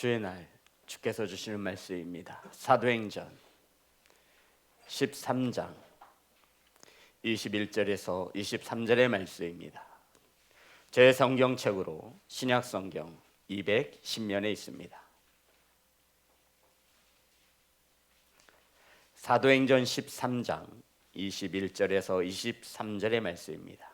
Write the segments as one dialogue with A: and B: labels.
A: 주의 날 주께서 주시는 말씀입니다. 사도행전 13장 21절에서 23절의 말씀입니다. 제 성경책으로 신약성경 210면에 있습니다. 사도행전 13장 21절에서 23절의 말씀입니다.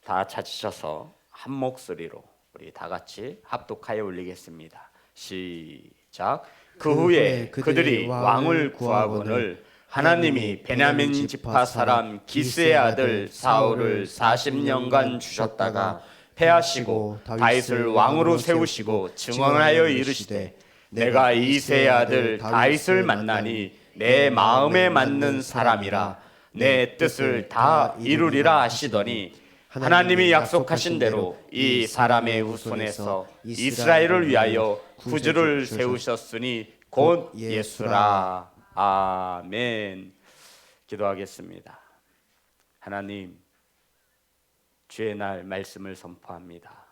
A: 다 찾으셔서 한 목소리로 우리 다 같이 합독하여 올리겠습니다. 시작. 그 후에 그들이 왕을 구하거늘 하나님이 베냐민 지파 사람 기스의 아들 사울을 40년간 주셨다가 패하시고 다윗을 왕으로 세우시고 증언하여 이르시되 내가 이새의 아들 다윗을 만나니 내 마음에 맞는 사람이라 내 뜻을 다 이루리라 하시더니 하나님이 약속하신 대로 이 사람의 후손에서 이스라엘을 위하여 구주를 세우셨으니 곧 예수라. 아멘. 기도하겠습니다. 하나님, 주의 날 말씀을 선포합니다.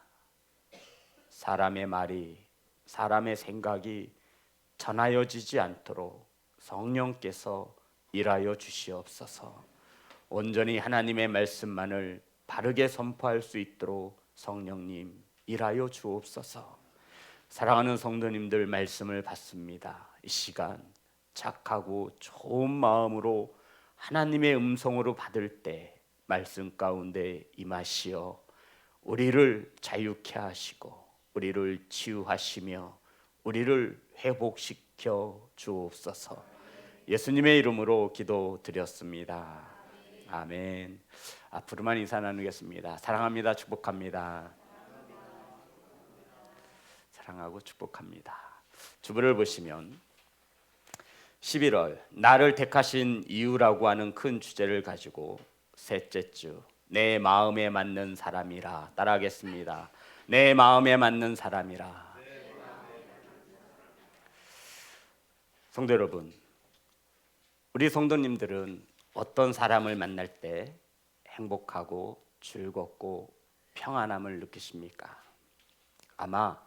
A: 사람의 말이, 사람의 생각이 전하여지지 않도록 성령께서 일하여 주시옵소서. 온전히 하나님의 말씀만을 바르게 선포할 수 있도록 성령님 일하여 주옵소서. 사랑하는 성도님들 말씀을 받습니다. 이 시간 착하고 좋은 마음으로 하나님의 음성으로 받을 때 말씀 가운데 임하시어 우리를 자유케 하시고 우리를 치유하시며 우리를 회복시켜 주옵소서. 예수님의 이름으로 기도드렸습니다. 아멘. 앞으로만 인사 나누겠습니다. 사랑합니다. 축복합니다. 사랑하고 축복합니다. 주보를 보시면 11월 나를 택하신 이유라고 하는 큰 주제를 가지고 셋째 주 내 마음에 맞는 사람이라. 따라하겠습니다. 내 마음에 맞는 사람이라. 성도 여러분, 우리 성도님들은 어떤 사람을 만날 때 행복하고 즐겁고 평안함을 느끼십니까? 아마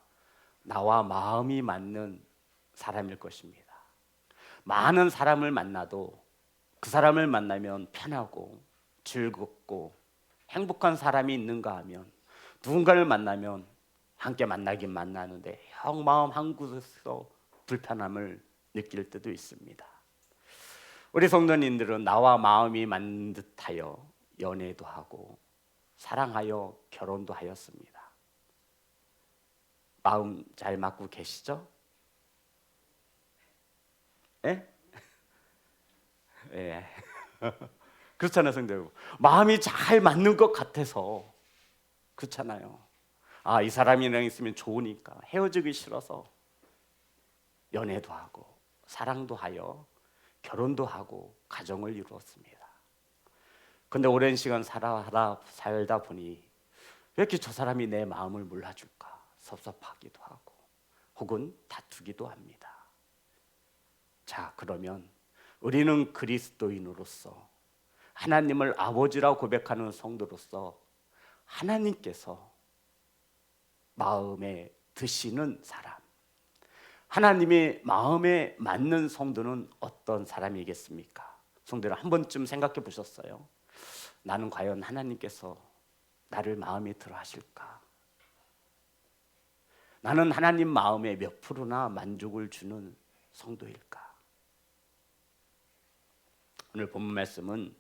A: 나와 마음이 맞는 사람일 것입니다. 많은 사람을 만나도 그 사람을 만나면 편하고 즐겁고 행복한 사람이 있는가 하면 누군가를 만나면 함께 만나긴 만나는데 형 마음 한 곳에서 불편함을 느낄 때도 있습니다. 우리 성도님들은 나와 마음이 맞는 듯하여 연애도 하고 사랑하여 결혼도 하였습니다. 마음 잘 맞고 계시죠? 예? 예. 그렇잖아요, 성도 여러분. 마음이 잘 맞는 것 같아서 그렇잖아요. 이 사람이랑 있으면 좋으니까 헤어지기 싫어서 연애도 하고 사랑도 하여 결혼도 하고 가정을 이루었습니다. 근데 오랜 시간 살다 보니 왜 이렇게 저 사람이 내 마음을 몰라줄까 섭섭하기도 하고 혹은 다투기도 합니다. 자, 그러면 우리는 그리스도인으로서 하나님을 아버지라고 고백하는 성도로서 하나님께서 마음에 드시는 사람, 하나님의 마음에 맞는 성도는 어떤 사람이겠습니까? 성도들 한 번쯤 생각해 보셨어요? 나는 과연 하나님께서 나를 마음에 들어 하실까? 나는 하나님 마음에 몇 프로나 만족을 주는 성도일까? 오늘 본문 말씀은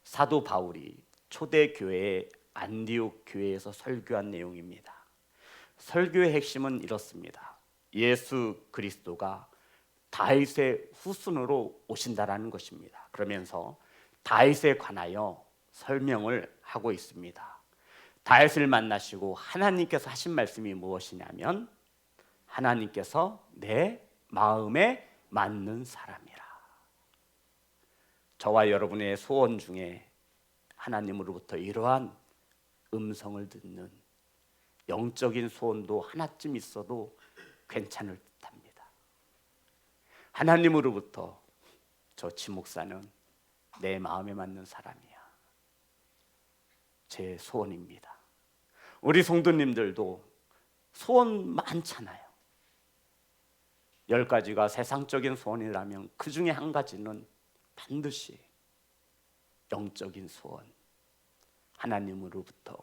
A: 사도 바울이 초대교회의 안디옥 교회에서 설교한 내용입니다. 설교의 핵심은 이렇습니다. 예수 그리스도가 다윗의 후손으로 오신다라는 것입니다. 그러면서 다윗에 관하여 설명을 하고 있습니다. 다윗을 만나시고 하나님께서 하신 말씀이 무엇이냐면 하나님께서 내 마음에 맞는 사람이라. 저와 여러분의 소원 중에 하나님으로부터 이러한 음성을 듣는 영적인 소원도 하나쯤 있어도 괜찮을 듯합니다. 하나님으로부터 저 지목사는 내 마음에 맞는 사람이야. 제 소원입니다. 우리 성도님들도 소원 많잖아요. 10가지가 세상적인 소원이라면 그 중에 한 가지는 반드시 영적인 소원, 하나님으로부터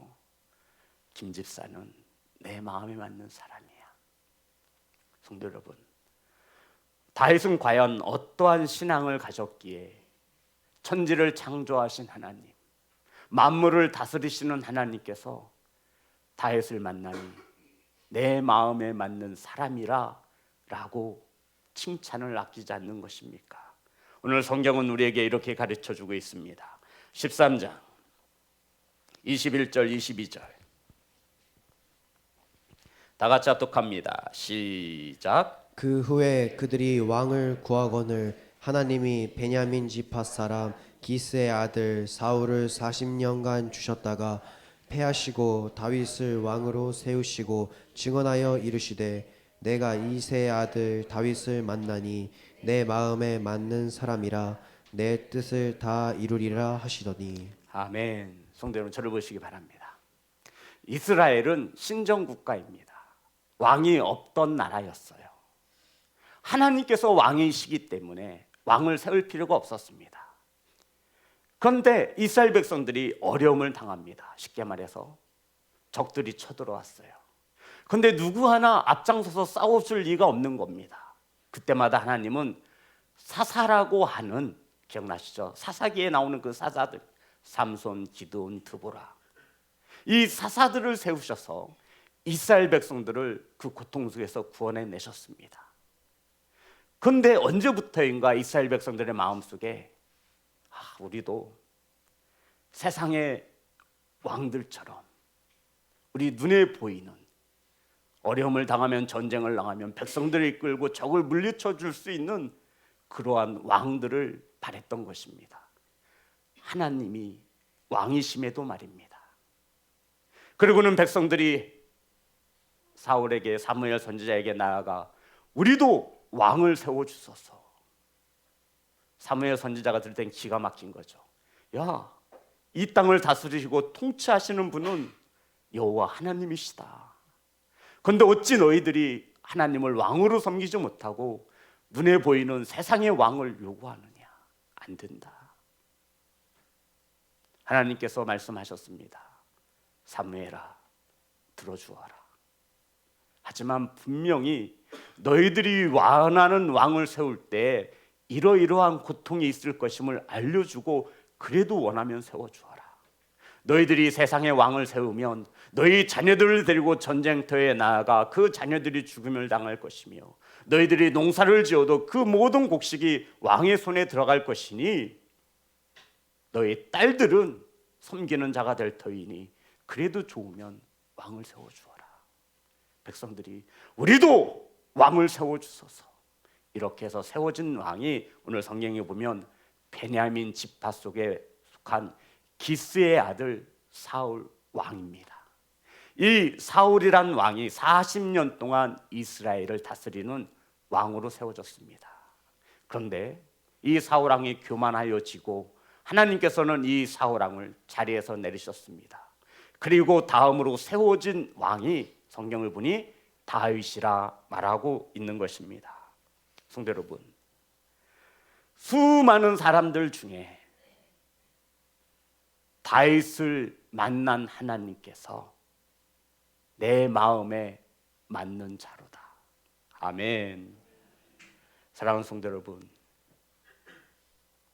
A: 김 집사는 내 마음에 맞는 사람이야. 성도 여러분, 다윗은 과연 어떠한 신앙을 가졌기에 천지를 창조하신 하나님, 만물을 다스리시는 하나님께서 다윗을 만나니 내 마음에 맞는 사람이라 라고 칭찬을 아끼지 않는 것입니까? 오늘 성경은 우리에게 이렇게 가르쳐주고 있습니다. 13장 21절 22절 다 같이 합독합니다. 시작.
B: 그 후에 그들이 왕을 구하거늘 하나님이 베냐민 지파 사람 기스의 아들 사울을 40년간 주셨다가 패하시고 다윗을 왕으로 세우시고 증언하여 이르시되 내가 이새의 아들 다윗을 만나니 내 마음에 맞는 사람이라 내 뜻을 다 이루리라 하시더니.
A: 아멘. 성도 여러분, 저를 보시기 바랍니다. 이스라엘은 신정 국가입니다. 왕이 없던 나라였어요. 하나님께서 왕이시기 때문에 왕을 세울 필요가 없었습니다. 그런데 이스라엘 백성들이 어려움을 당합니다. 쉽게 말해서 적들이 쳐들어왔어요. 그런데 누구 하나 앞장서서 싸워줄 리가 없는 겁니다. 그때마다 하나님은 사사라고 하는, 기억나시죠? 사사기에 나오는 그 사사들, 삼손, 기드온, 드보라, 이 사사들을 세우셔서 이스라엘 백성들을 그 고통 속에서 구원해 내셨습니다. 그런데 언제부터인가 이스라엘 백성들의 마음속에 우리도 세상의 왕들처럼 우리 눈에 보이는 어려움을 당하면, 전쟁을 당하면 백성들을 이끌고 적을 물리쳐 줄 수 있는 그러한 왕들을 바랬던 것입니다. 하나님이 왕이심에도 말입니다. 그리고는 백성들이 사울에게, 사무엘 선지자에게 나아가 우리도 왕을 세워주소서. 사무엘 선지자가 들을 땐 기가 막힌 거죠. 야, 이 땅을 다스리시고 통치하시는 분은 여호와 하나님이시다. 그런데 어찌 너희들이 하나님을 왕으로 섬기지 못하고 눈에 보이는 세상의 왕을 요구하느냐? 안 된다. 하나님께서 말씀하셨습니다. 사무엘아, 들어주어라. 하지만 분명히 너희들이 원하는 왕을 세울 때 이러이러한 고통이 있을 것임을 알려주고 그래도 원하면 세워주어라. 너희들이 세상의 왕을 세우면 너희 자녀들을 데리고 전쟁터에 나아가 그 자녀들이 죽음을 당할 것이며 너희들이 농사를 지어도 그 모든 곡식이 왕의 손에 들어갈 것이니 너희 딸들은 섬기는 자가 될 터이니 그래도 좋으면 왕을 세워주어라. 백성들이 우리도 왕을 세워주소서. 이렇게 해서 세워진 왕이 오늘 성경에 보면 베냐민 지파 속에 속한 기스의 아들 사울 왕입니다. 이 사울이란 왕이 40년 동안 이스라엘을 다스리는 왕으로 세워졌습니다. 그런데 이 사울 왕이 교만하여 지고 하나님께서는 이 사울 왕을 자리에서 내리셨습니다. 그리고 다음으로 세워진 왕이 성경을 보니 다윗이라 말하고 있는 것입니다. 성도 여러분, 수많은 사람들 중에 다윗을 만난 하나님께서 내 마음에 맞는 자로다. 아멘. 사랑하는 성도 여러분,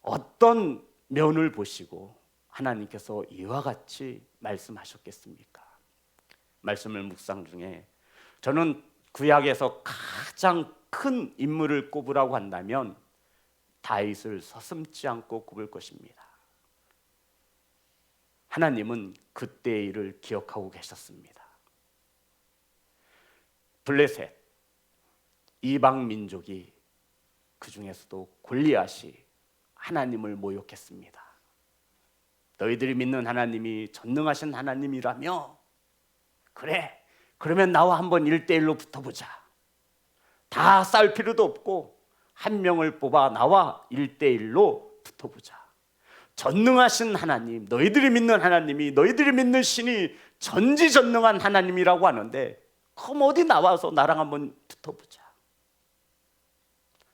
A: 어떤 면을 보시고 하나님께서 이와 같이 말씀하셨겠습니까? 말씀을 묵상 중에 저는 구약에서 가장 큰 인물을 꼽으라고 한다면 다윗을 서슴지 않고 꼽을 것입니다. 하나님은 그때의 일을 기억하고 계셨습니다. 블레셋, 이방 민족이, 그 중에서도 골리앗이 하나님을 모욕했습니다. 너희들이 믿는 하나님이 전능하신 하나님이라며? 그래, 그러면 나와 한번 1대1로 붙어보자. 다 싸울 필요도 없고 한 명을 뽑아 나와 1대1로 붙어보자. 전능하신 하나님, 너희들이 믿는 하나님이, 너희들이 믿는 신이 전지전능한 하나님이라고 하는데 그럼 어디 나와서 나랑 한번 붙어보자.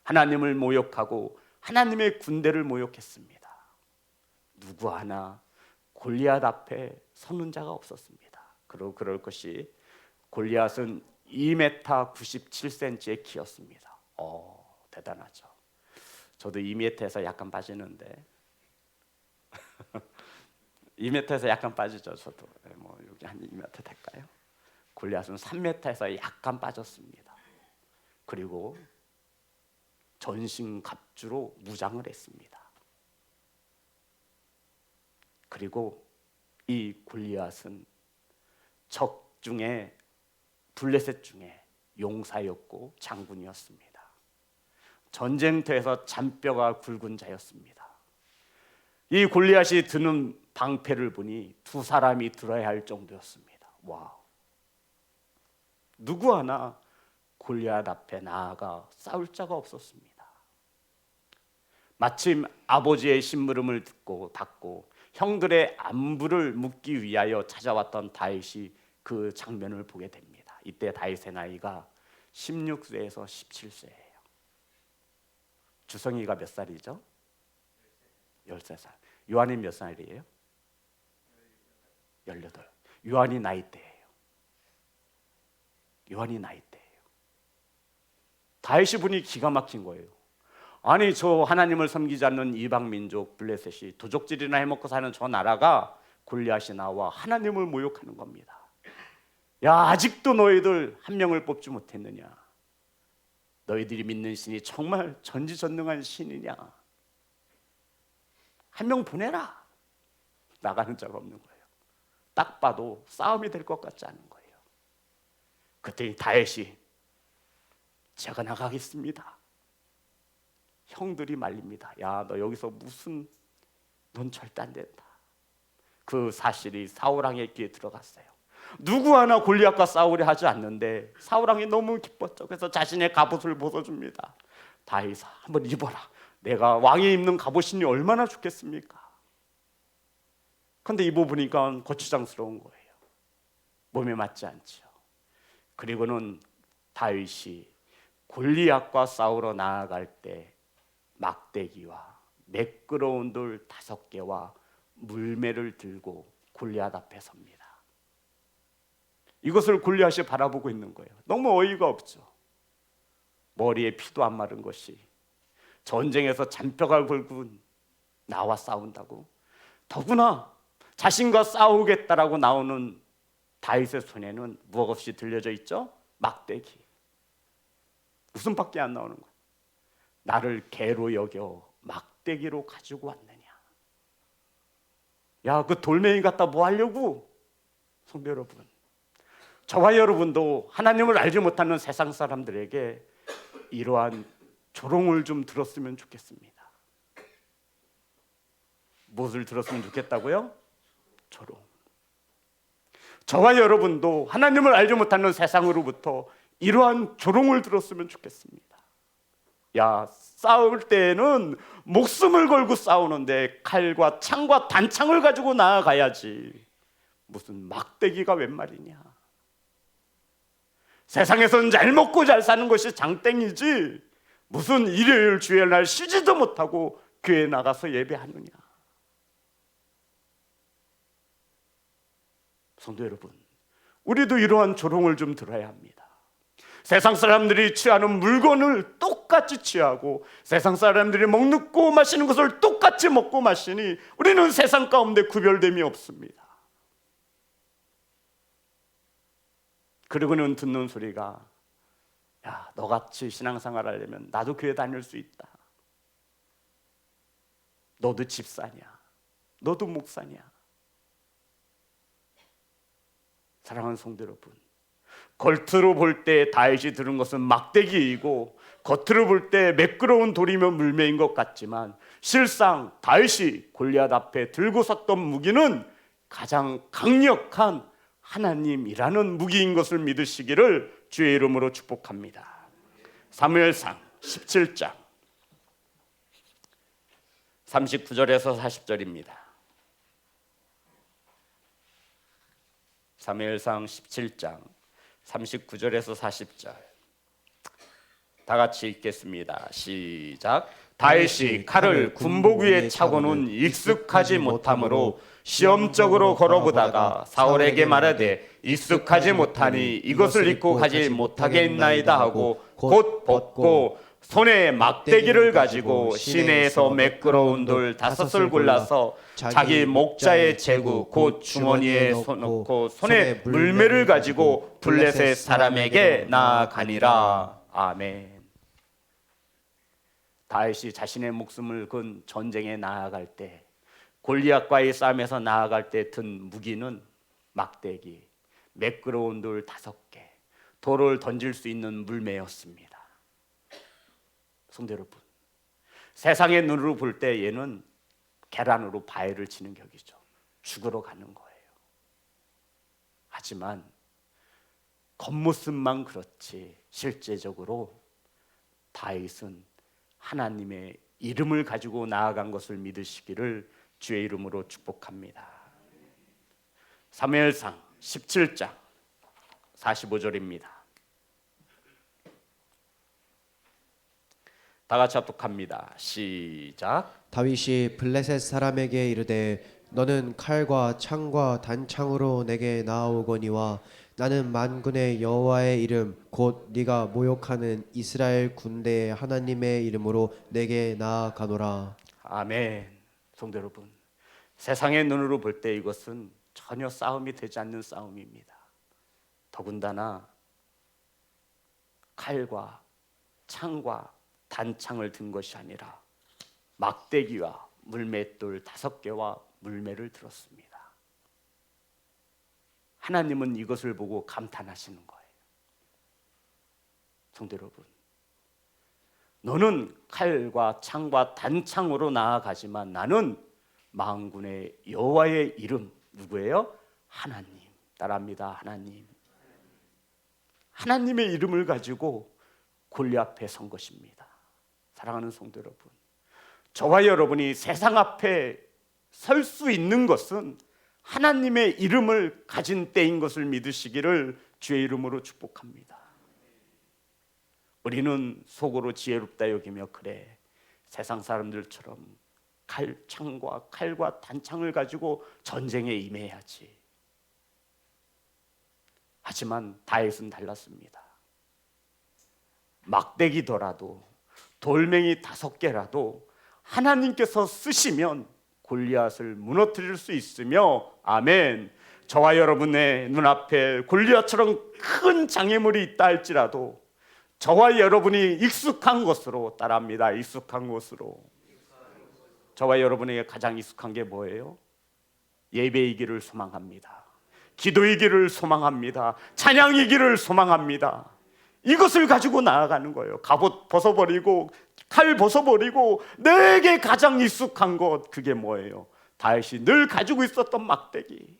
A: 하나님을 모욕하고 하나님의 군대를 모욕했습니다. 누구 하나 골리앗 앞에 서는 자가 없었습니다. 그럴 것이 골리앗은 2m 97cm의 키였습니다. 대단하죠. 저도 2m에서 약간 빠지는데 2m에서 약간 빠지죠. 저도 뭐 여기 한 2m 될까요? 골리앗은 3m에서 약간 빠졌습니다. 그리고 전신 갑주로 무장을 했습니다. 그리고 이 골리앗은 적 중에 블레셋 중에 용사였고 장군이었습니다. 전쟁터에서 잔뼈가 굵은 자였습니다. 이 골리앗이 드는 방패를 보니 두 사람이 들어야 할 정도였습니다. 와우. 누구 하나 골리앗 앞에 나아가 싸울 자가 없었습니다. 마침 아버지의 심부름을 받고 형들의 안부를 묻기 위하여 찾아왔던 다윗이 그 장면을 보게 됩니다. 이때 다윗의 나이가 16세에서 17세예요. 주성이가 몇 살이죠? 13살. 요한이 몇 살이에요? 18. 요한이 나이대예요. 요한이 나이대예요. 다윗이 보니 기가 막힌 거예요. 아니, 저 하나님을 섬기지 않는 이방 민족 블레셋이 도적질이나 해먹고 사는 저 나라가 골리앗이 나와 하나님을 모욕하는 겁니다. 야, 아직도 너희들 한 명을 뽑지 못했느냐? 너희들이 믿는 신이 정말 전지전능한 신이냐? 한 명 보내라. 나가는 자가 없는 거예요. 딱 봐도 싸움이 될 것 같지 않은 거예요. 그때 다윗이 제가 나가겠습니다. 형들이 말립니다. 야, 너 여기서 넌 절대 안 된다. 그 사실이 사울왕의 귀에 들어갔어요. 누구 하나 골리앗과 싸우려 하지 않는데 사울왕이 너무 기뻤죠. 그래서 자신의 갑옷을 벗어줍니다. 다윗아, 한번 입어라. 내가 왕이 입는 갑옷이니 얼마나 좋겠습니까? 그런데 입어보니까 거추장스러운 거예요. 몸에 맞지 않죠. 그리고는 다윗이 골리앗과 싸우러 나아갈 때 막대기와 매끄러운 돌 5개와 물매를 들고 골리앗 앞에 섭니다. 이것을 골리앗이 바라보고 있는 거예요. 너무 어이가 없죠. 머리에 피도 안 마른 것이 전쟁에서 잔뼈가 굵은 나와 싸운다고? 더구나 자신과 싸우겠다라고 나오는 다윗의 손에는 무엇없이 들려져 있죠? 막대기. 웃음밖에 안 나오는 거예요. 나를 개로 여겨 막대기로 가지고 왔느냐? 야, 그 돌멩이 갖다 뭐 하려고? 성도 여러분, 저와 여러분도 하나님을 알지 못하는 세상 사람들에게 이러한 조롱을 좀 들었으면 좋겠습니다. 무엇을 들었으면 좋겠다고요? 조롱. 저와 여러분도 하나님을 알지 못하는 세상으로부터 이러한 조롱을 들었으면 좋겠습니다. 야, 싸울 때는 목숨을 걸고 싸우는데 칼과 창과 단창을 가지고 나아가야지. 무슨 막대기가 웬 말이냐? 세상에서는 잘 먹고 잘 사는 것이 장땡이지 무슨 일요일 주일 날 쉬지도 못하고 교회에 나가서 예배하느냐? 성도 여러분, 우리도 이러한 조롱을 좀 들어야 합니다. 세상 사람들이 취하는 물건을 똑같이 취하고 세상 사람들이 먹고 마시는 것을 똑같이 먹고 마시니 우리는 세상 가운데 구별됨이 없습니다. 그리고는 듣는 소리가, 야, 너같이 신앙생활 하려면 나도 교회 다닐 수 있다. 너도 집사냐? 너도 목사냐? 사랑하는 성도 여러분, 겉으로 볼 때 다윗이 들은 것은 막대기이고 겉으로 볼 때 매끄러운 돌이며 물매인 것 같지만 실상 다윗이 골리앗 앞에 들고 섰던 무기는 가장 강력한 하나님이라는 무기인 것을 믿으시기를 주의 이름으로 축복합니다. 사무엘상 17장 39절에서 40절입니다. 사무엘상 17장 39절에서 40절. 다 같이 읽겠습니다. 시작. 다윗이 칼을 군복 위에 차고는 익숙하지 못하므로 시험적으로 걸어보다가 사울에게 말하되 익숙하지 못하니 이것을 입고 가지 못하겠나이다 하고 곧 벗고 손에 막대기를 가지고 시내에서 매끄러운 돌 5을 골라서 자기 목자의 제구 곧 주머니에 넣고 손에 물매를 가지고 블레셋 사람에게 나아가니라. 아멘. 다윗이 자신의 목숨을 건 전쟁에 나아갈 때, 골리앗과의 싸움에서 나아갈 때 든 무기는 막대기, 매끄러운 돌 5개, 돌을 던질 수 있는 물매였습니다. 성도 여러분, 세상의 눈으로 볼 때 얘는 계란으로 바위를 치는 격이죠. 죽으러 가는 거예요. 하지만 겉모습만 그렇지 실제적으로 다윗은 하나님의 이름을 가지고 나아간 것을 믿으시기를 주의 이름으로 축복합니다. 사무엘상 17장 45절입니다. 다 같이 합독합니다. 시작.
B: 다윗이 블레셋 사람에게 이르되 너는 칼과 창과 단창으로 내게 나아오거니와 나는 만군의 여호와의 이름 곧 네가 모욕하는 이스라엘 군대의 하나님의 이름으로 내게 나아가노라.
A: 아멘. 성도 여러분, 세상의 눈으로 볼 때 이것은 전혀 싸움이 되지 않는 싸움입니다. 더군다나 칼과 창과 단창을 든 것이 아니라 막대기와 물맷돌 5개와 물매를 들었습니다. 하나님은 이것을 보고 감탄하시는 거예요. 성도 여러분, 너는 칼과 창과 단창으로 나아가지만 나는 만군의 여호와의 이름, 누구예요? 하나님. 따라합니다. 하나님. 하나님의 이름을 가지고 골리앗 앞에 선 것입니다. 사랑하는 성도 여러분, 저와 여러분이 세상 앞에 설 수 있는 것은 하나님의 이름을 가진 때인 것을 믿으시기를 주의 이름으로 축복합니다. 우리는 속으로 지혜롭다 여기며 그래, 세상 사람들처럼 창과 칼과 단창을 가지고 전쟁에 임해야지. 하지만 다윗은 달랐습니다. 막대기더라도 돌멩이 5개라도 하나님께서 쓰시면 골리앗을 무너뜨릴 수 있으며, 아멘. 저와 여러분의 눈앞에 골리앗처럼 큰 장애물이 있다 할지라도 저와 여러분이 익숙한 것으로, 따라합니다. 익숙한 것으로. 저와 여러분에게 가장 익숙한 게 뭐예요? 예배이기를 소망합니다. 기도이기를 소망합니다. 찬양이기를 소망합니다. 이것을 가지고 나아가는 거예요. 갑옷 벗어버리고 칼 벗어버리고 내게 가장 익숙한 것, 그게 뭐예요? 다윗이 늘 가지고 있었던 막대기,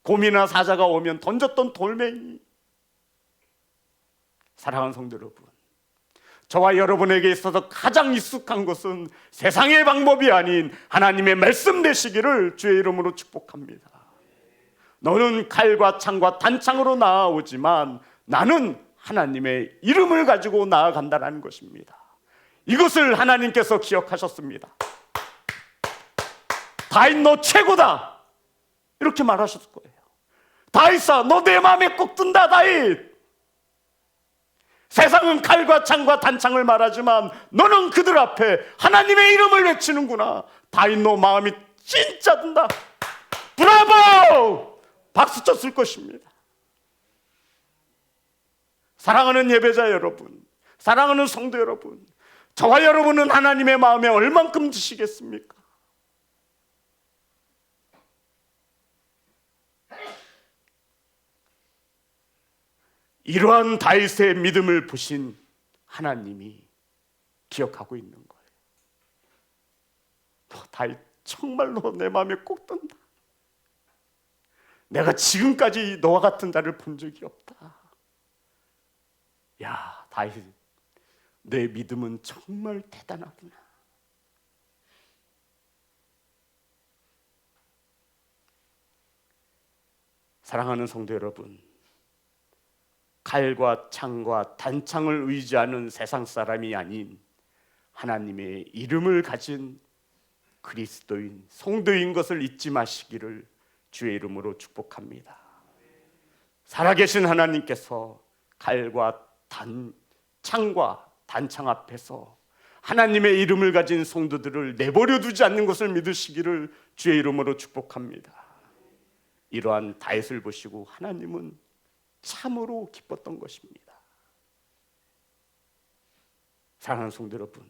A: 곰이나 사자가 오면 던졌던 돌멩이. 사랑하는 성도 여러분, 저와 여러분에게 있어서 가장 익숙한 것은 세상의 방법이 아닌 하나님의 말씀 되시기를 주의 이름으로 축복합니다. 너는 칼과 창과 단창으로 나아오지만 나는 하나님의 이름을 가지고 나아간다는 것입니다. 이것을 하나님께서 기억하셨습니다. 다윗 너 최고다, 이렇게 말하셨을 거예요. 다윗아 너 내 마음에 꼭 든다. 다윗, 세상은 칼과 창과 단창을 말하지만 너는 그들 앞에 하나님의 이름을 외치는구나. 다윗 너 마음이 진짜 든다. 브라보! 박수 쳤을 것입니다. 사랑하는 예배자 여러분, 사랑하는 성도 여러분, 저와 여러분은 하나님의 마음에 얼만큼 드시겠습니까? 이러한 다윗의 믿음을 보신 하나님이 기억하고 있는 거예요. 너 다윗 정말로 내 마음에 꼭 든다. 내가 지금까지 너와 같은 자를 본 적이 없다. 야, 다윗, 내 믿음은 정말 대단하구나. 사랑하는 성도 여러분, 칼과 창과 단창을 의지하는 세상 사람이 아닌 하나님의 이름을 가진 그리스도인, 성도인 것을 잊지 마시기를 주의 이름으로 축복합니다. 살아계신 하나님께서 칼과 창과 단창 앞에서 하나님의 이름을 가진 성도들을 내버려 두지 않는 것을 믿으시기를 주의 이름으로 축복합니다. 이러한 다윗을 보시고 하나님은 참으로 기뻤던 것입니다. 사랑하는 성도 여러분,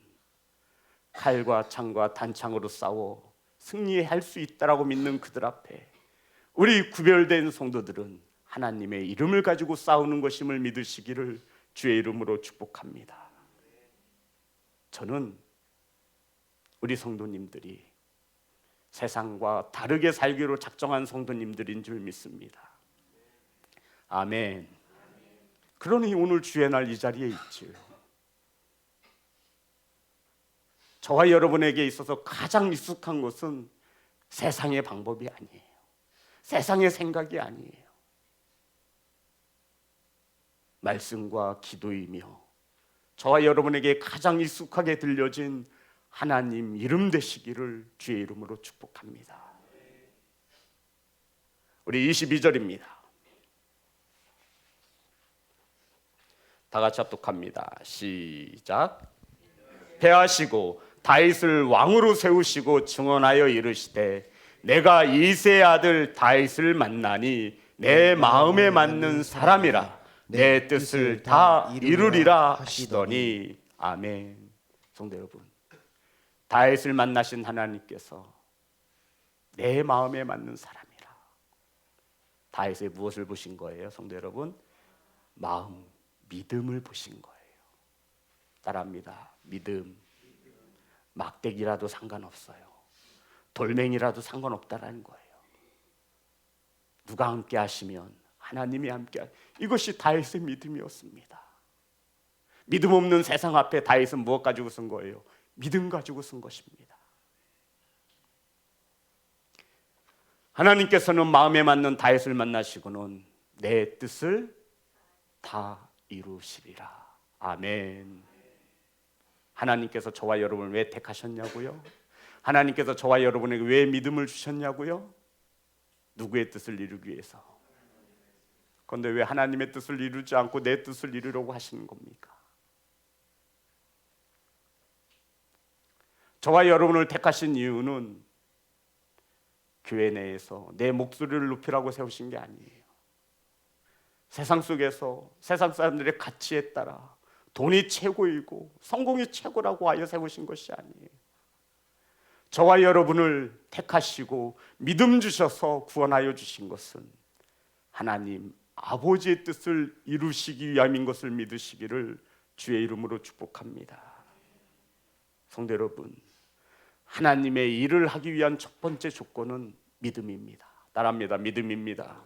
A: 칼과 창과 단창으로 싸워 승리할 수 있다라고 믿는 그들 앞에 우리 구별된 성도들은 하나님의 이름을 가지고 싸우는 것임을 믿으시기를 주의 이름으로 축복합니다. 저는 우리 성도님들이 세상과 다르게 살기로 작정한 성도님들인 줄 믿습니다. 아멘. 그러니 오늘 주의 날 이 자리에 있지요. 저와 여러분에게 있어서 가장 익숙한 것은 세상의 방법이 아니에요. 세상의 생각이 아니에요. 말씀과 기도이며 저와 여러분에게 가장 익숙하게 들려진 하나님 이름 되시기를 주의 이름으로 축복합니다. 우리 22절입니다. 다 같이 합독합니다. 시작. 패하시고 다윗을 왕으로 세우시고 증언하여 이르시되 내가 이새의 아들 다윗을 만나니 내 마음에 맞는 사람이라 내 뜻을 다 이루리라 하시더니. 아멘. 성도 여러분, 다윗을 만나신 하나님께서 내 마음에 맞는 사람이라. 다윗의 무엇을 보신 거예요? 성도 여러분, 마음, 믿음을 보신 거예요. 따라합니다. 믿음. 막대기라도 상관없어요. 돌멩이라도 상관없다라는 거예요. 누가 함께 하시면 하나님이 함께. 이것이 다윗의 믿음이었습니다. 믿음 없는 세상 앞에 다윗은 무엇 가지고 쓴 거예요? 믿음 가지고 쓴 것입니다. 하나님께서는 마음에 맞는 다윗을 만나시고는 내 뜻을 다 이루시리라. 아멘. 하나님께서 저와 여러분을 왜 택하셨냐고요? 하나님께서 저와 여러분에게 왜 믿음을 주셨냐고요? 누구의 뜻을 이루기 위해서? 그런데 왜 하나님의 뜻을 이루지 않고 내 뜻을 이루려고 하시는 겁니까? 저와 여러분을 택하신 이유는 교회 내에서 내 목소리를 높이라고 세우신 게 아니에요. 세상 속에서 세상 사람들의 가치에 따라 돈이 최고이고 성공이 최고라고 하여 세우신 것이 아니에요. 저와 여러분을 택하시고 믿음 주셔서 구원하여 주신 것은 하나님 아버지의 뜻을 이루시기 위함인 것을 믿으시기를 주의 이름으로 축복합니다. 성도 여러분, 하나님의 일을 하기 위한 첫 번째 조건은 믿음입니다. 따라합니다. 믿음입니다.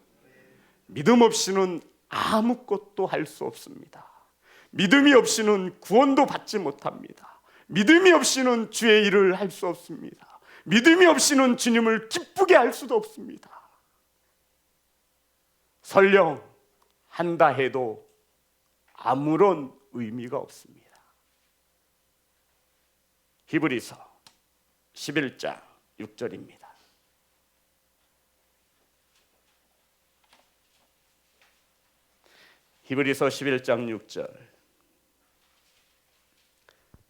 A: 믿음 없이는 아무것도 할 수 없습니다. 믿음이 없이는 구원도 받지 못합니다. 믿음이 없이는 주의 일을 할 수 없습니다. 믿음이 없이는 주님을 기쁘게 할 수도 없습니다. 설령 한다 해도 아무런 의미가 없습니다. 히브리서 11장 6절입니다. 히브리서 11장 6절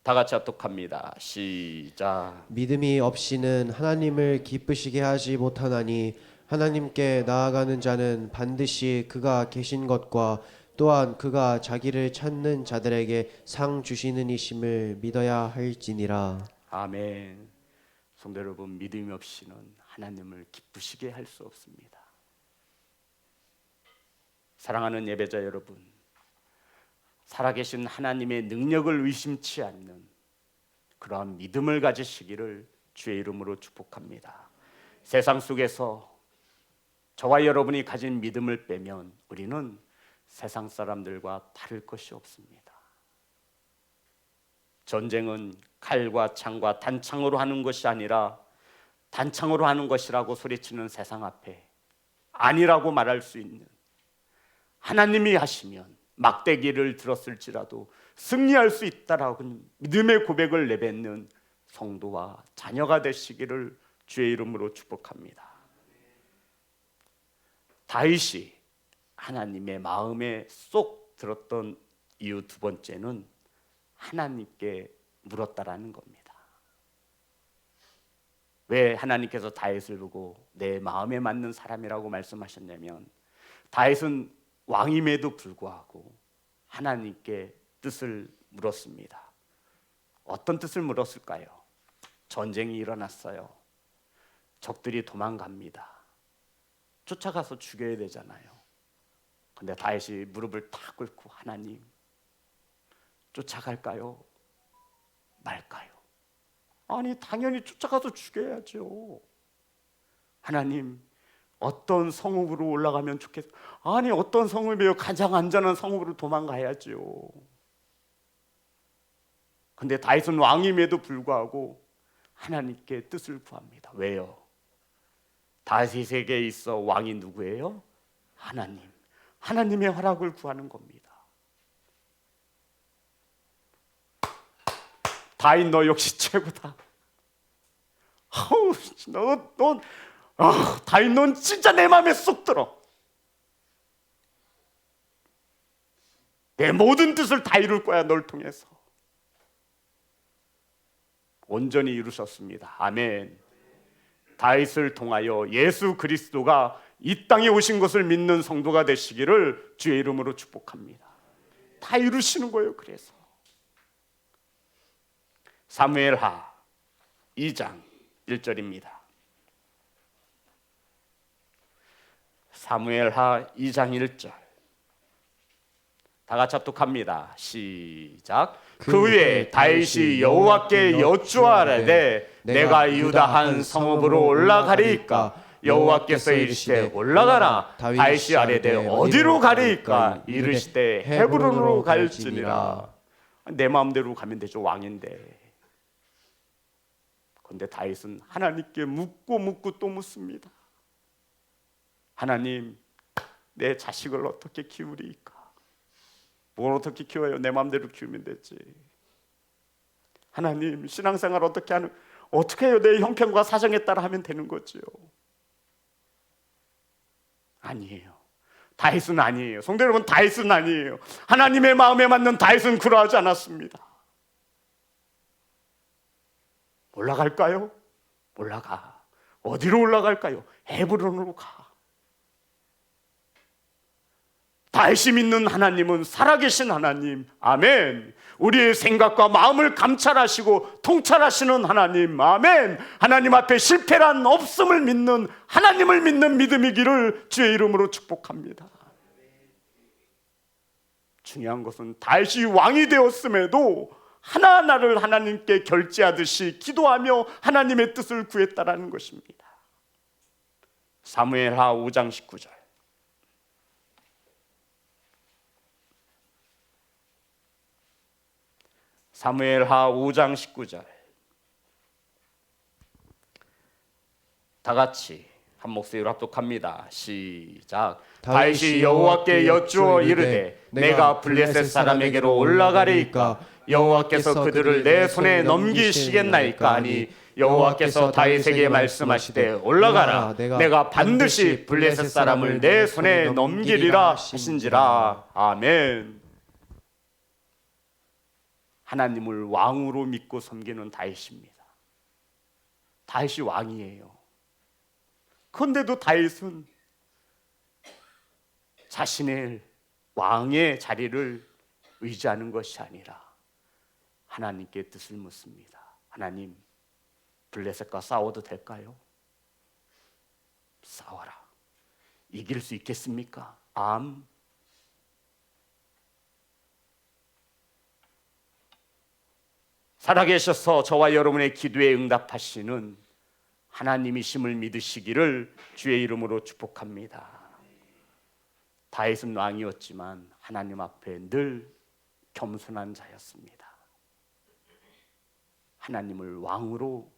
A: 다 같이 합독합니다. 시작.
B: 믿음이 없이는 하나님을 기쁘시게 하지 못하나니 하나님께 나아가는 자는 반드시 그가 계신 것과 또한 그가 자기를 찾는 자들에게 상 주시는 이심을 믿어야 할지니라.
A: 아멘. 성도 여러분, 믿음이 없이는 하나님을 기쁘시게 할 수 없습니다. 사랑하는 예배자 여러분, 살아계신 하나님의 능력을 의심치 않는 그러한 믿음을 가지시기를 주의 이름으로 축복합니다. 세상 속에서 저와 여러분이 가진 믿음을 빼면 우리는 세상 사람들과 다를 것이 없습니다. 전쟁은 칼과 창과 단창으로 하는 것이 아니라 단창으로 하는 것이라고 소리치는 세상 앞에 아니라고 말할 수 있는 하나님이 하시면 막대기를 들었을지라도 승리할 수 있다라고 믿음의 고백을 내뱉는 성도와 자녀가 되시기를 주의 이름으로 축복합니다. 다윗이 하나님의 마음에 쏙 들었던 이유 두 번째는 하나님께 물었다라는 겁니다. 왜 하나님께서 다윗을 보고 내 마음에 맞는 사람이라고 말씀하셨냐면, 다윗은 왕임에도 불구하고 하나님께 뜻을 물었습니다. 어떤 뜻을 물었을까요? 전쟁이 일어났어요. 적들이 도망갑니다. 쫓아가서 죽여야 되잖아요. 근데 다윗이 무릎을 탁 꿇고, 하나님, 쫓아갈까요? 말까요? 아니, 당연히 쫓아가서 죽여야죠. 하나님, 어떤 성읍으로 올라가면 좋겠어요? 아니, 어떤 성읍이요? 가장 안전한 성읍으로 도망가야죠. 근데 다윗은 왕임에도 불구하고 하나님께 뜻을 구합니다. 왜요? 다윗에게 있어 왕이 누구예요? 하나님. 하나님의 허락을 구하는 겁니다. 다윗, 너 역시 최고다. 다윗, 넌 진짜 내 마음에 쏙 들어. 내 모든 뜻을 다 이룰 거야, 널 통해서. 온전히 이루셨습니다. 아멘. 다윗을 통하여 예수 그리스도가 이 땅에 오신 것을 믿는 성도가 되시기를 주의 이름으로 축복합니다. 다 이루시는 거예요. 그래서 사무엘하 2장 1절입니다. 사무엘하 2장 1절 다 같이 합독합니다. 시작. 그 후에 다윗이 여호와께 여쭈아라되 내가 유다 한 성읍으로 올라가리이까? 여호와께서 이르시되 올라가라. 다윗이 아뢰되 어디로 가리이까? 이르시되 헤브론으로 갈지니라. 내 마음대로 가면 되죠, 왕인데. 그런데 다윗은 하나님께 묻고 또 묻습니다. 하나님, 내 자식을 어떻게 키우리이까? 뭘 어떻게 키워요? 내 마음대로 키우면 되지. 하나님, 신앙생활 어떻게 해요? 내 형편과 사정에 따라 하면 되는 거지요. 아니에요. 다윗은 아니에요. 성도 여러분, 다윗은 아니에요. 하나님의 마음에 맞는 다윗은 그러하지 않았습니다. 올라갈까요? 올라가. 어디로 올라갈까요? 헤브론으로 가. 다윗이 믿는 하나님은 살아계신 하나님, 아멘. 우리의 생각과 마음을 감찰하시고 통찰하시는 하나님, 아멘. 하나님 앞에 실패란 없음을 믿는 하나님을 믿는 믿음이기를 주의 이름으로 축복합니다. 중요한 것은 다윗이 왕이 되었음에도 하나하나를 하나님께 결제하듯이 기도하며 하나님의 뜻을 구했다라는 것입니다. 사무엘하 5장 19절 사무엘하 5장 19절 다 같이 한 목소리로 합독합니다. 시작. 다윗이 여호와께 여쭈어 이르되 내가 블레셋 사람에게로 올라가리이까? 여호와께서 그들을 내 손에 넘기시겠나이까? 하니 여호와께서 다윗에게 말씀하시되 올라가라. 내가 반드시 블레셋 사람을 내 손에 넘기리라 하신지라. 아멘. 하나님을 왕으로 믿고 섬기는 다윗입니다. 다윗이 왕이에요. 그런데도 다윗은 자신의 왕의 자리를 의지하는 것이 아니라 하나님께 뜻을 묻습니다. 하나님, 블레셋과 싸워도 될까요? 싸워라. 이길 수 있겠습니까? 살아계셔서 저와 여러분의 기도에 응답하시는 하나님이심을 믿으시기를 주의 이름으로 축복합니다. 다윗은 왕이었지만 하나님 앞에 늘 겸손한 자였습니다. 하나님을 왕으로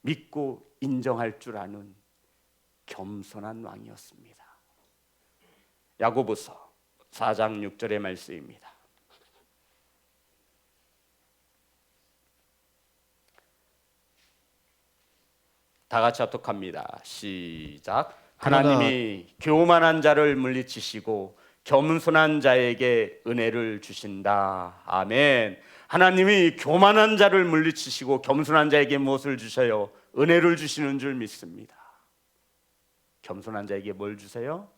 A: 믿고 인정할 줄 아는 겸손한 왕이었습니다. 야고보서 4장 6절의 말씀입니다. 다 같이 합독합니다. 시작. 하나님이 교만한 자를 물리치시고 겸손한 자에게 은혜를 주신다. 아멘. 하나님이 교만한 자를 물리치시고 겸손한 자에게 무엇을 주셔요? 은혜를 주시는 줄 믿습니다. 겸손한 자에게 뭘 주세요?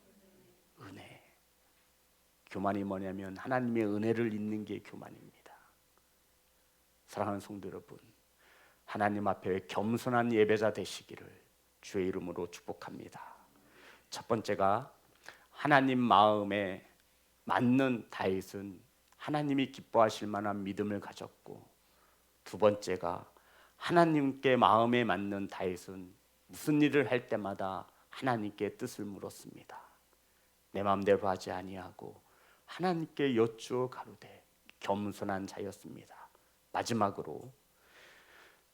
A: 은혜. 교만이 뭐냐면 하나님의 은혜를 잊는 게 교만입니다. 사랑하는 성도 여러분, 하나님 앞에 겸손한 예배자 되시기를 주의 이름으로 축복합니다. 첫 번째가 하나님 마음에 맞는 다윗은 하나님이 기뻐하실 만한 믿음을 가졌고, 두 번째가 하나님께 마음에 맞는 다윗은 무슨 일을 할 때마다 하나님께 뜻을 물었습니다. 내 마음대로 하지 아니하고 하나님께 여쭈어 가로되 겸손한 자였습니다. 마지막으로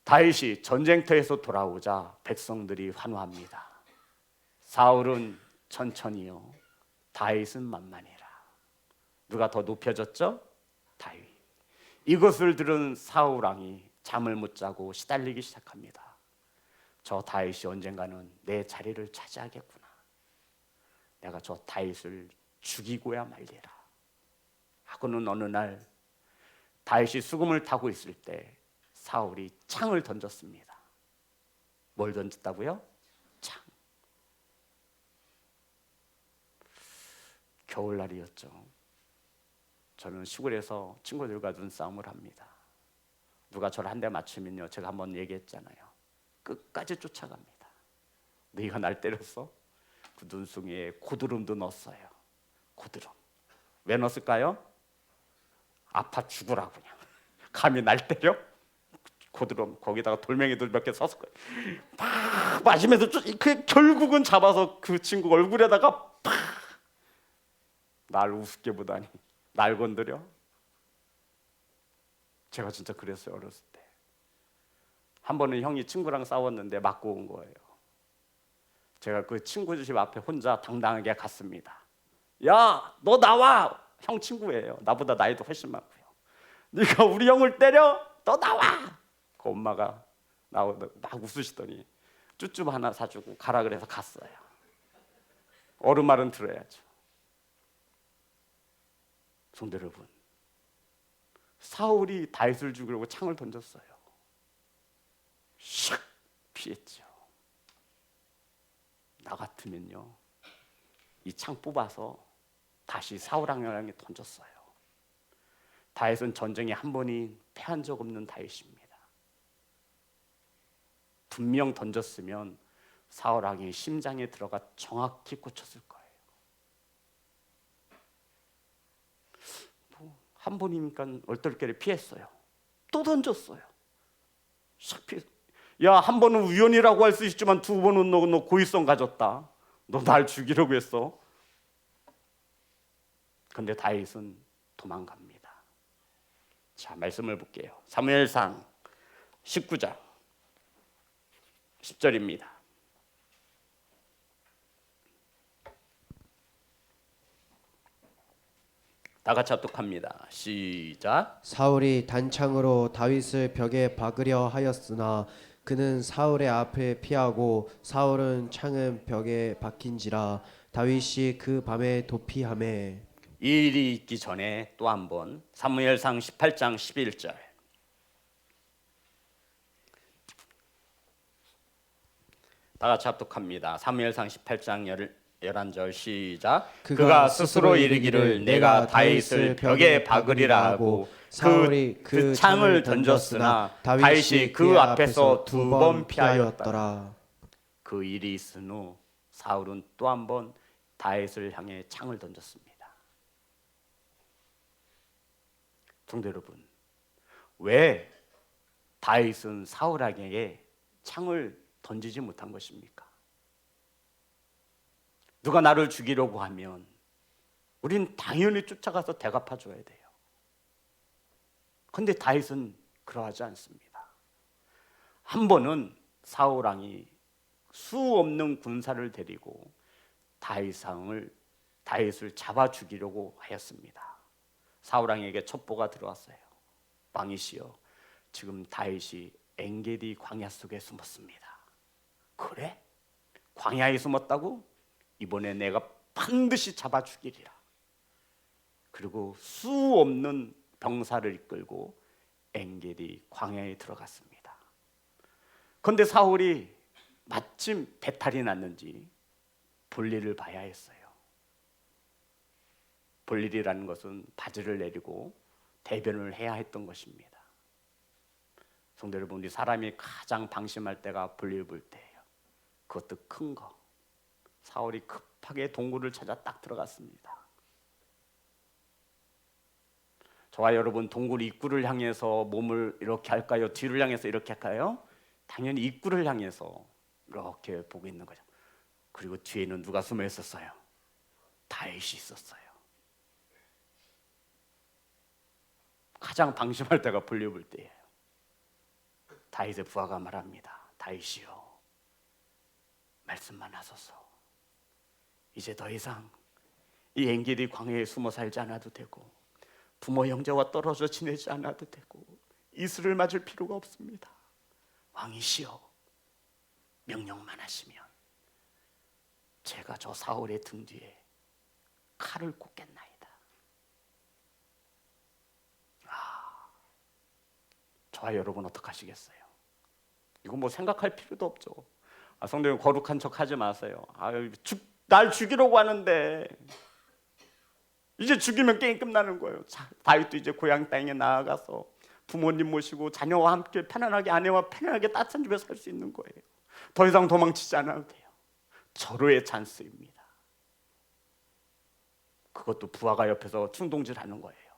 A: 다윗이 전쟁터에서 돌아오자 백성들이 환호합니다. 사울은 천천히요, 다윗은 만만해라. 누가 더 높여졌죠? 다윗. 이것을 들은 사울 왕이 잠을 못 자고 시달리기 시작합니다. 저 다윗이 언젠가는 내 자리를 차지하겠구나. 내가 저 다윗을 죽이고야 말리라 하고는 어느 날 다윗이 수금을 타고 있을 때 사울이 창을 던졌습니다. 뭘 던졌다고요? 창. 겨울날이었죠. 저는 시골에서 친구들과 눈싸움을 합니다. 누가 저를 한 대 맞추면요, 제가 한번 얘기했잖아요. 끝까지 쫓아갑니다. 네가 날 때렸어? 그 눈송이에 고드름도 넣었어요. 고드름. 왜 넣었을까요? 아파 죽으라고. 그냥 감히 날 때려? 고드름. 거기다가 돌멩이들 몇 개 썼을 거예요. 팍 맞으면서 결국은 잡아서 그 친구 얼굴에다가 팍. 날 우습게 보다니 날 건드려? 제가 진짜 그랬어요. 어렸을 때 한 번은 형이 친구랑 싸웠는데 맞고 온 거예요. 제가 그 친구 집 앞에 혼자 당당하게 갔습니다. 야, 너 나와. 형 친구예요. 나보다 나이도 훨씬 많고요. 네가 우리 형을 때려? 너 나와. 그 엄마가 막 웃으시더니 쭈쭈 하나 사주고 가라 그래서 갔어요. 어른 말은 들어야죠. 성도 여러분, 사울이 다윗을 죽이려고 창을 던졌어요. 샥 피했죠. 나 같으면요, 이 창 뽑아서 다시 사울 왕에게 던졌어요. 다윗은 전쟁에 한 번이 패한 적 없는 다윗입니다. 분명 던졌으면 사울 왕의 심장에 들어가 정확히 꽂혔을 거예요. 한 번이니까 얼떨결에 피했어요. 또 던졌어요. 샥 피했어요. 야, 한 번은 우연이라고 할 수 있지만 두 번은 너 고의성 가졌다. 너 날 죽이려고 했어. 근데 다윗은 도망갑니다. 자, 말씀을 볼게요. 사무엘상 19장 10절입니다. 다 같이 합독합니다. 시작.
B: 사울이 단창으로 다윗을 벽에 박으려 하였으나 그는 사울의 앞을 피하고 사울은 창은 벽에 박힌지라 다윗이 그 밤에 도피하매.
A: 이 일이 있기 전에 또 한 번 사무엘상 18장 11절. 다 같이 합독합니다. 사무엘상 18장 11절 시작. 그가 스스로 이르기를 내가 다윗을 벽에 박으리라 하고 사울이 그 창을 던졌으나 다윗이 그 앞에서 두 번 피하였더라. 그 일이 있은 후 사울은 또 한 번 다윗을 향해 창을 던졌습니다. 성도 여러분, 왜 다윗은 사울에게 창을 던지지 못한 것입니까? 누가 나를 죽이려고 하면 우린 당연히 쫓아가서 대갚아 줘야 돼요. 그런데 다윗은 그러하지 않습니다. 한 번은 사울 왕이 수 없는 군사를 데리고 다윗 왕을 다윗을 잡아 죽이려고 하였습니다. 사울 왕에게 첩보가 들어왔어요. 왕이시여, 지금 다윗이 엔게디 광야 속에 숨었습니다. 그래? 광야에 숨었다고? 이번에 내가 반드시 잡아 죽이리라. 그리고 수 없는 병사를 이끌고 엔게디 광야에 들어갔습니다. 그런데 사울이 마침 배탈이 났는지 볼일을 봐야 했어요. 볼일이라는 것은 바지를 내리고 대변을 해야 했던 것입니다. 성도 여러분, 우리 사람이 가장 방심할 때가 볼일 볼 때예요. 그것도 큰 거. 사울이 급하게 동굴을 찾아 딱 들어갔습니다. 저와 여러분, 동굴 입구를 향해서 몸을 이렇게 할까요? 뒤를 향해서 이렇게 할까요? 당연히 입구를 향해서 이렇게 보고 있는 거죠. 그리고 뒤에는 누가 숨어 있었어요? 다윗이 있었어요. 가장 방심할 때가 볼일 볼 때예요. 다윗의 부하가 말합니다. 다윗이요, 말씀만 하소서. 이제 더 이상 이 엔게디 광야에 숨어 살지 않아도 되고, 부모 형제와 떨어져 지내지 않아도 되고, 이슬을 맞을 필요가 없습니다. 왕이시여, 명령만 하시면 제가 저 사울의 등 뒤에 칼을 꽂겠나이다. 저와 여러분 어떡하시겠어요? 이거 뭐 생각할 필요도 없죠. 성도님, 거룩한 척 하지 마세요. 날 죽이려고 하는데 이제 죽이면 게임 끝나는 거예요. 다윗도 이제 고향 땅에 나아가서 부모님 모시고 자녀와 함께 편안하게, 아내와 편안하게 따뜻한 집에 살 수 있는 거예요. 더 이상 도망치지 않아도 돼요. 절호의 찬스입니다. 그것도 부하가 옆에서 충동질하는 거예요.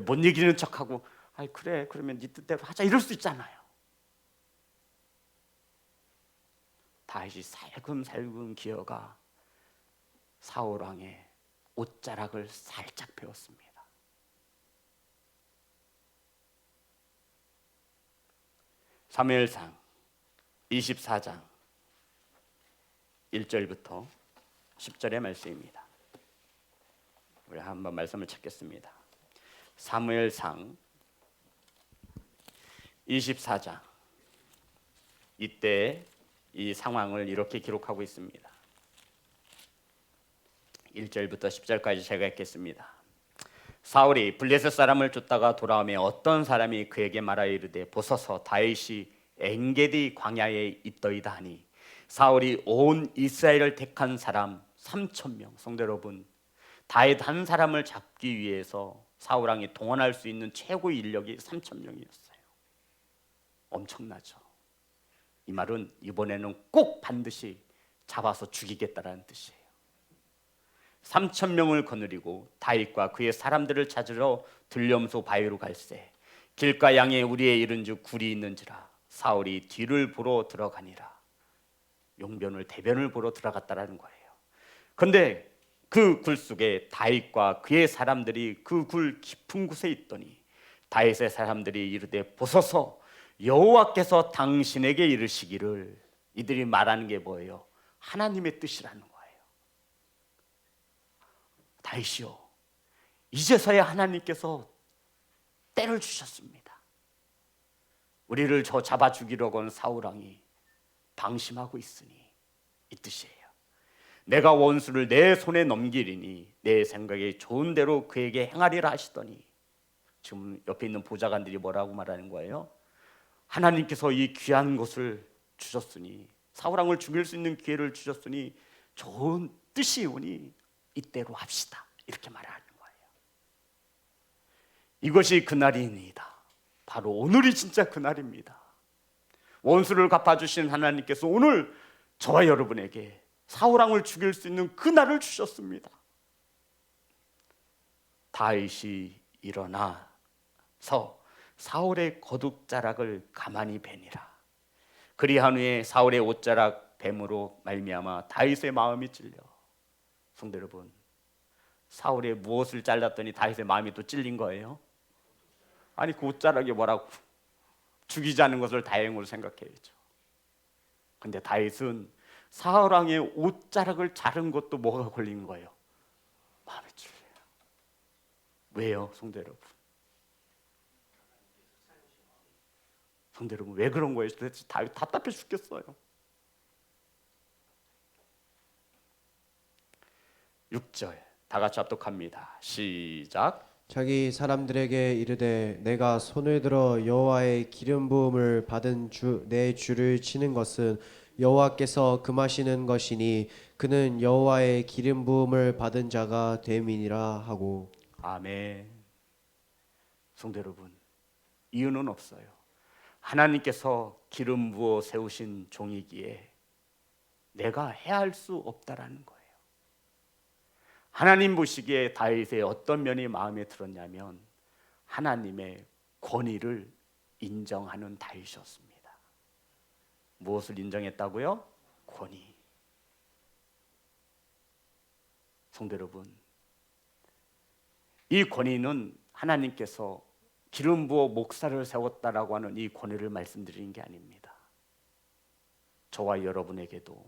A: 못 이기는 척하고, 아이 그래, 그러면 네 뜻대로 하자, 이럴 수 있잖아요. 다윗이 살금살금 기어가 사울 왕의 옷자락을 살짝 베었습니다. 사무엘상 24장 1절부터 10절의 말씀입니다. 우리 한번 말씀을 찾겠습니다. 사무엘상 24장, 이때 이 상황을 이렇게 기록하고 있습니다. 1절부터 10절까지 제가 읽겠습니다. 사울이 블레셋 사람을 쫓다가 돌아오며 어떤 사람이 그에게 말하여 이르되, 보소서 다윗이 엔게디 광야에 있더이다 하니, 사울이 온 이스라엘을 택한 사람 3,000명. 성도 여러분, 다윗 한 사람을 잡기 위해서 사울 왕이 동원할 수 있는 최고의 인력이 3,000명이었어요. 엄청나죠. 이 말은 이번에는 꼭 반드시 잡아서 죽이겠다라는 뜻이에요. 3,000명을 거느리고 다윗과 그의 사람들을 찾으러 들염소 바위로 갈새, 길가 양에 우리에 이른즉 굴이 있는지라. 사울이 뒤를 보러 들어가니라. 용변을, 대변을 보러 들어갔다라는 거예요. 그런데 그 굴 속에 다윗과 그의 사람들이 그 굴 깊은 곳에 있더니 다윗의 사람들이 이르되, 보소서 여호와께서 당신에게 이르시기를. 이들이 말하는 게 뭐예요? 하나님의 뜻이라는 거예요. 다윗이요, 이제서야 하나님께서 때를 주셨습니다. 우리를 잡아 죽이려고 하는 사울 왕이 방심하고 있으니 이 뜻이에요. 내가 원수를 내 손에 넘기리니 내 생각에 좋은 대로 그에게 행하리라 하시더니, 지금 옆에 있는 보좌관들이 뭐라고 말하는 거예요? 하나님께서 이 귀한 것을 주셨으니, 사울 왕을 죽일 수 있는 기회를 주셨으니 좋은 뜻이 오니 이때로 합시다, 이렇게 말하는 거예요. 이것이 그날이니이다. 바로 오늘이 진짜 그날입니다. 원수를 갚아주신 하나님께서 오늘 저와 여러분에게 사울 왕을 죽일 수 있는 그날을 주셨습니다. 다윗이 일어나서 사울의 거둑자락을 가만히 베니라. 그리한 후에 사울의 옷자락 뱀으로 말미암아 다윗의 마음이 찔려. 성도 여러분, 사울의 무엇을 잘랐더니 다윗의 마음이 또 찔린 거예요? 아니, 그 옷자락이 뭐라고? 죽이지 않은 것을 다행으로 생각해야죠. 근데 다윗은 사울 왕의 옷자락을 자른 것도 뭐가 걸린 거예요? 마음에 찔려요. 왜요, 성도 여러분? 성도 여러분, 왜 그런 거예요? 도대체 답답해 죽겠어요. 6절 다 같이 합독합니다. 시작.
B: 자기 사람들에게 이르되 내가 손을 들어 여호와의 기름 부음을 받은 내 주를 치는 것은 여호와께서 금하시는 것이니 그는 여호와의 기름 부음을 받은 자가 됨이니라 하고.
A: 아멘. 성도 여러분, 이유는 없어요. 하나님께서 기름 부어 세우신 종이기에 내가 해할 수 없다라는 거예요. 하나님 보시기에 다윗의 어떤 면이 마음에 들었냐면 하나님의 권위를 인정하는 다윗이었습니다. 무엇을 인정했다고요? 권위. 성도 여러분, 이 권위는 하나님께서 기름 부어 목사를 세웠다라고 하는 이 권위를 말씀드리는 게 아닙니다. 저와 여러분에게도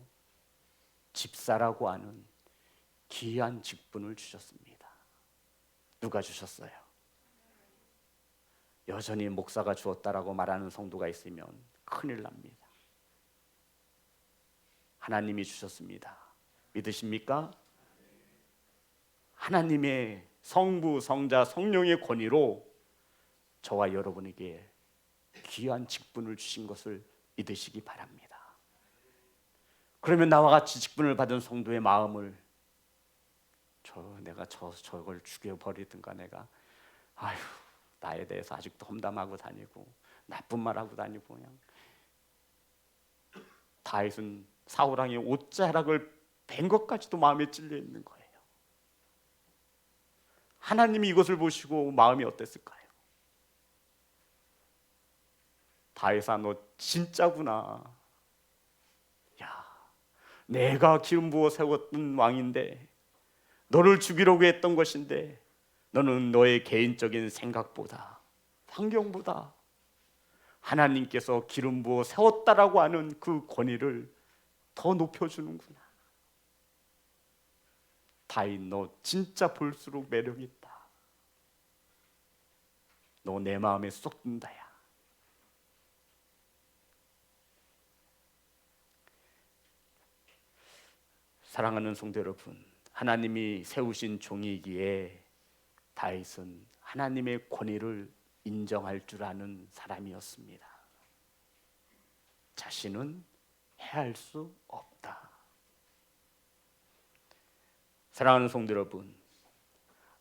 A: 집사라고 하는 귀한 직분을 주셨습니다. 누가 주셨어요? 여전히 목사가 주었다라고 말하는 성도가 있으면 큰일 납니다. 하나님이 주셨습니다. 믿으십니까? 하나님의 성부, 성자, 성령의 권위로 저와 여러분에게 귀한 직분을 주신 것을 믿으시기 바랍니다. 그러면 나와 같이 직분을 받은 성도의 마음을 내가 저걸 죽여버리든가, 내가 아휴 나에 대해서 아직도 험담하고 다니고 나쁜 말하고 다니고, 그냥 다윗은 사울왕의 옷자락을 벤 것까지도 마음에 찔려 있는 거예요. 하나님이 이것을 보시고 마음이 어땠을까요? 다윗아, 너 진짜구나. 야, 내가 기름 부어 세웠던 왕인데, 너를 죽이려고 했던 것인데 너는 너의 개인적인 생각보다, 환경보다 하나님께서 기름 부어 세웠다라고 하는 그 권위를 더 높여주는구나. 다윗, 너 진짜 볼수록 매력 있다. 너 내 마음에 쏙 든다야. 사랑하는 성도 여러분, 하나님이 세우신 종이기에 다윗은 하나님의 권위를 인정할 줄 아는 사람이었습니다. 자신은 해할 수 없다. 사랑하는 성도 여러분,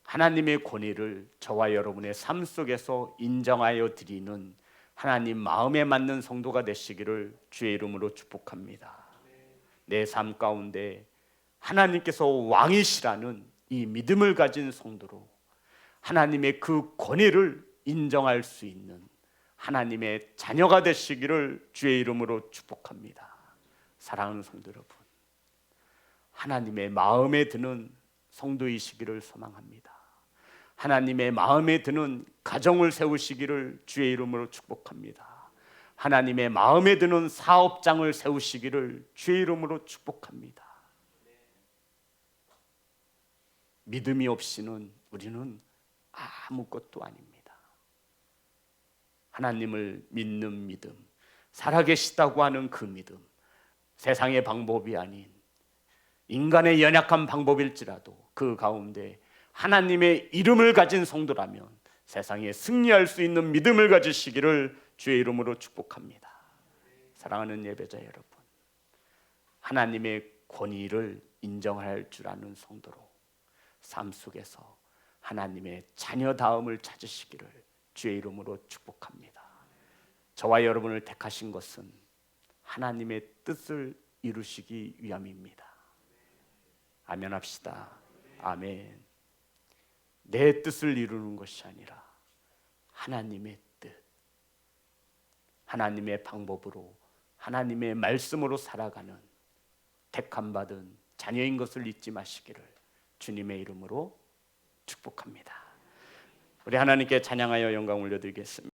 A: 하나님의 권위를 저와 여러분의 삶 속에서 인정하여 드리는 하나님 마음에 맞는 성도가 되시기를 주의 이름으로 축복합니다. 내 삶 가운데 하나님께서 왕이시라는 이 믿음을 가진 성도로 하나님의 그 권위를 인정할 수 있는 하나님의 자녀가 되시기를 주의 이름으로 축복합니다. 사랑하는 성도 여러분, 하나님의 마음에 드는 성도이시기를 소망합니다. 하나님의 마음에 드는 가정을 세우시기를 주의 이름으로 축복합니다. 하나님의 마음에 드는 사업장을 세우시기를 주의 이름으로 축복합니다. 믿음이 없이는 우리는 아무것도 아닙니다. 하나님을 믿는 믿음, 살아계시다고 하는 그 믿음, 세상의 방법이 아닌 인간의 연약한 방법일지라도 그 가운데 하나님의 이름을 가진 성도라면 세상에 승리할 수 있는 믿음을 가지시기를 주의 이름으로 축복합니다. 사랑하는 예배자 여러분, 하나님의 권위를 인정할 줄 아는 성도로 삶 속에서 하나님의 자녀다움을 찾으시기를 주의 이름으로 축복합니다. 저와 여러분을 택하신 것은 하나님의 뜻을 이루시기 위함입니다. 아멘 합시다. 아멘. 내 뜻을 이루는 것이 아니라 하나님의 뜻, 하나님의 방법으로, 하나님의 말씀으로 살아가는 택함받은 자녀인 것을 잊지 마시기를 주님의 이름으로 축복합니다. 우리 하나님께 찬양하여 영광 올려드리겠습니다.